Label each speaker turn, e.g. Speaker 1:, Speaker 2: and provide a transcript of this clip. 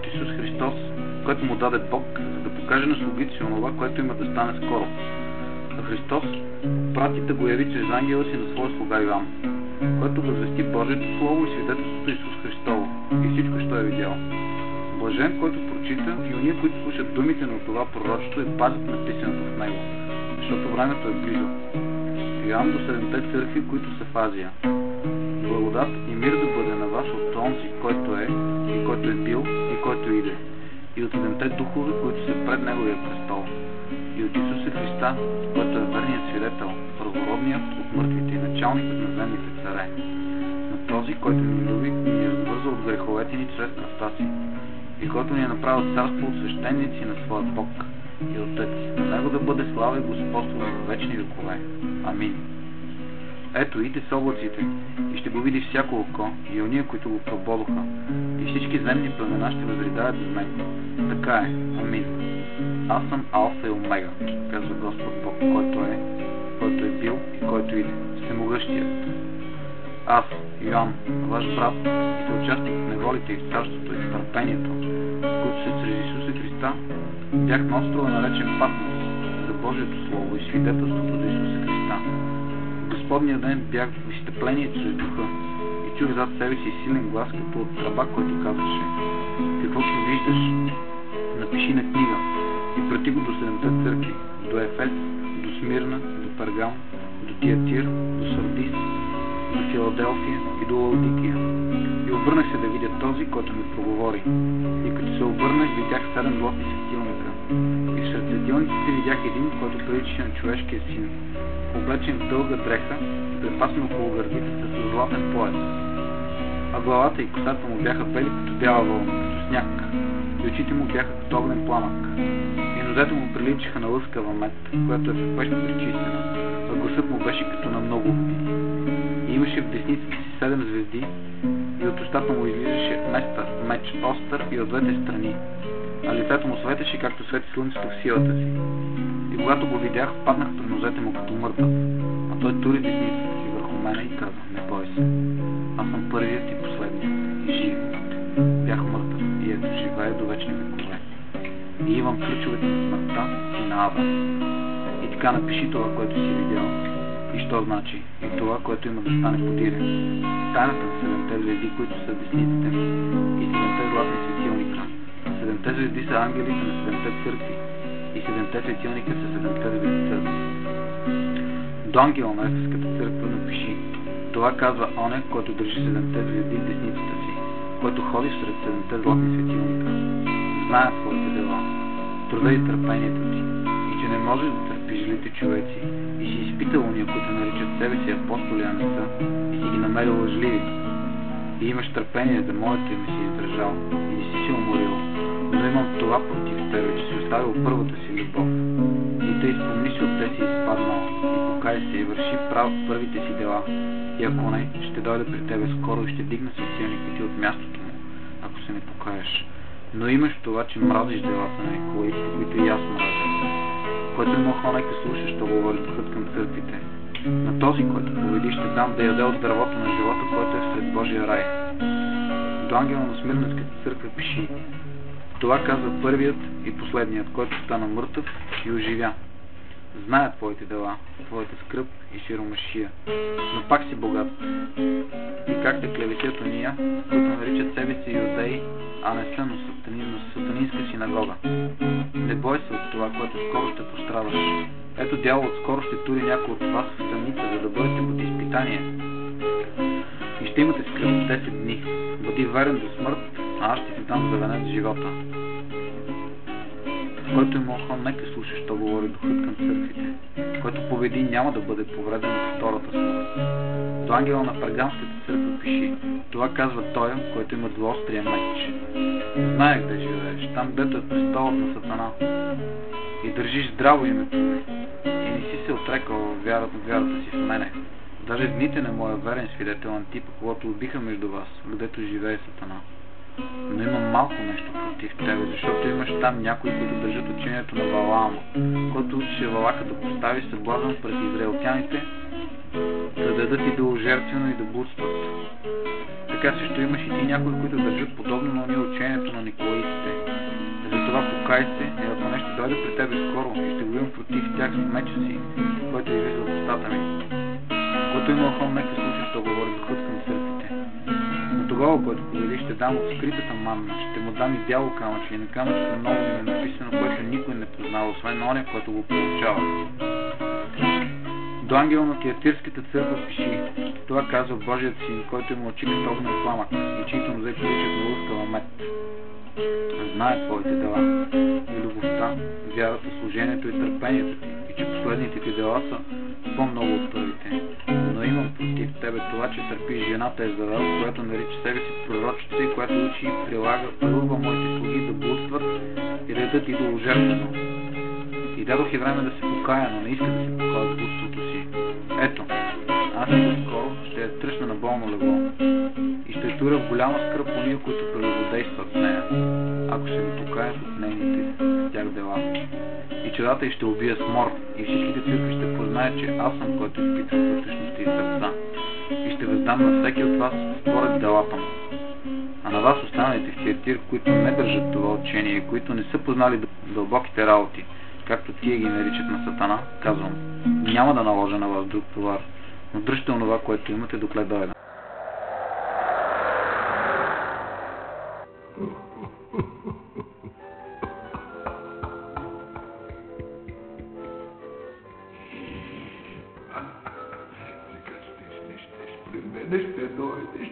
Speaker 1: от Исус Христос, което му даде Бог, за да покаже на слугите си онова, което има да стане скоро. А Христос прати да го яви чрез ангела си на своя слуга Йоан, който възвести Божието Слово и свидетелството Исус Христово и всичко, що е видял. Блажен, който прочита, и ония, които слушат думите на това пророчество и пазят написаното в него, защото времето е близо. Йоан до 7-те църкви, които са в Азия. Благодат и мир да бъде на вас от онзи, който е, и който е бил, и който иде, и от 7-те духове, които са пред неговия престол, и от Исуса Христа, който е верният свидетел, първородният от мъртвите и началникът на земните царе, на този, който ни люби и ни развърза от греховете ни чрез кръвта си, и който ни е направил царство от свещеници на своя Бог и Отец. На него да бъде слава и господство в вечни векове. Амин. Ето, иде с облаците, и ще го види всяко око, и ония, които го прободоха, и всички земни племена ще възридаят за него. Така е. Амин. Аз съм Алфа и Омега, казва Господ Бог, който е бил и който иде, всемогъщият. Аз, Йоан, ваш брат и съучастник в неволите и в царството и в търпението, които се чрез Исуса Христа, бях на острова наречен Патмос за Божието Слово и свидетелството за Исуса Христа. В Господния ден бях в изтъпление чрез духа и чух зад себе си силен глас като от тръба, който казваше: каквото виждаш, напиши на книга и прати го до 7-те църкви, до Ефес, до Смирна, до Пергам, до Тиатир, до Сардис, до Филаделфия и до Лаодикия. И обърнах се да видя този, който ми проговори. И като се обърнах, видях 7 златни светилника. И сред светилниците видях един, който приличаше на човешкия син, облечен в дълга дреха и препасан около гърдите с златен пояс. А главата и косата му бяха бели като бяла вълна, като сняг, и очите му бяха като огнен пламък. И нозете му приличаха на лъскава мед, която е пепечно пречистена, а гласът му беше като на много води. И имаше в десницата си 7 звезди, и от устата му излизаше меч остър и от двете страни, а лицето му светеше, както свети слънцето в силата си. И когато го видях, паднах при нозете му като мъртъв, а той тури десницата си върху мене и каза: не бой се, аз съм първият и последният, и живият. Бях мъртъв и ето живея до вечни векове. И имам ключовете на смъртта и на Ада. И така напиши това, което си видял, и що значи, и това, което има да стане подирен. Тайната на 7-те звезди, които са десниците ми, и 7-те златни светилника. 7-те звезди са ангелите на 7-те църкви, и 7-те светилника са 7-те звезди църкви. До ангела на Ефеската църква напиши: това казва оня, който държи 7-те звезди в десницата си, който ходи сред 7-те златни светилника. Знае твоите дела, труда и търпението ти, и че не можеш да търпиш злите човеци, и си изпитал уния, които наричат себе си апостоли, а не са, и си ги намерил лъжливи. И имаш търпение за моето име си издържал, и не си се уморил, но имам това против тебе, че си оставил първата си любов. И тъй спомни си от те си изпаднал, и покай се, и върши първите си дела. И ако не, ще дойда при тебе скоро и ще дигна светилника ти от мястото му, ако се не покаеш. Но имаш това, че мразиш делата на Николаите, които и аз мразя. Който има ухо, нека слуша, що говори духът към църквите. На този, който победи, ще дам да яде от дървото на живота, който е сред Божия рай. До ангела на Смирненската църква пиши: това казва първият и последният, който стана мъртъв и оживя. Знаят твоите дела, твоята скръб и сиромашия, но пак си богат. И как те клеветят ония, които наричат себе си юдеи, а не са, но сатанинска синагога. Не бой се от това, което скоро ще пострадаш. Ето, дяволът скоро ще тури някой от вас в тъмница, за да бъдете под изпитание. И ще имате скръб 10 дни. Бъди верен до смърт, а аз ще ти дам за венец живота. Който има ухо, нека слуша, що говори духът към църквите. Който победи, няма да бъде повреден от втората смърт. До ангела на Пергамската църква пиши: това казва той, който има двуострия меч. Знае къде живееш, там дето е престолът на Сатана. И държиш здраво името ми. И не си се отрекал в вярата си в мене. Даже дните на моя верен свидетел Антипа, когато убиха между вас, където живее Сатана. Но имам малко нещо против тебе, защото имаш там някои, които държат учението на Валаама, който учеше Валака да постави съблазън пред израелтяните, да дадат идоложертвено и да блудстват. така също имаш и ти някои, които държат подобно на уния учението на николаитите. Затова покай се, и ако нещо дойде при тебе скоро, и ще го имам против тях с меча си, който излиза от устата ми. Който има ухо, нека слуша, що говори духът към църквите. Но тогава, който победи, ще дам от скритата манна, ще му дам и бяло камъче, и на камъчето ново ми е написано, което никой не познава, освен оня, който го получава. До ангела на Тиатирската църква пиши: това казва Божият син, който има очи като огнен пламък, и чието нозе приличат на лъскава мед. Знае твоите дела, и любовта, вярата, служението и търпението ти, и че последните ти дела са по-много от първите. Но имам против тебе това, че търпиш жената Езавел, която нарича себе си пророчица и която учи и прилага моите слуги да блудстват и да ядат идоложертвено. И дадох и време да се покая, но не иска да се покая от блудството си. Ето, аз и скоро ще я тръщна на болно легло и ще я туря в голяма скръб уния, които прелюбодействат с нея, ако се не покаят от нейните с тях дела. И чедата й ще убия с мор, и всичките църкви ще познаят, че аз съм, който изпитва вътрешности и сърца, и ще въздам на всеки от вас според делата му. А на вас останалите в Тиатир, които не държат това учение и които не са познали дълбоките работи, както тия ги наричат на Сатана, казвам: няма да наложа на вас друг товар, но дръжте онова, което имате, докле дойда.
Speaker 2: Сега ще при мене ще дойдеш.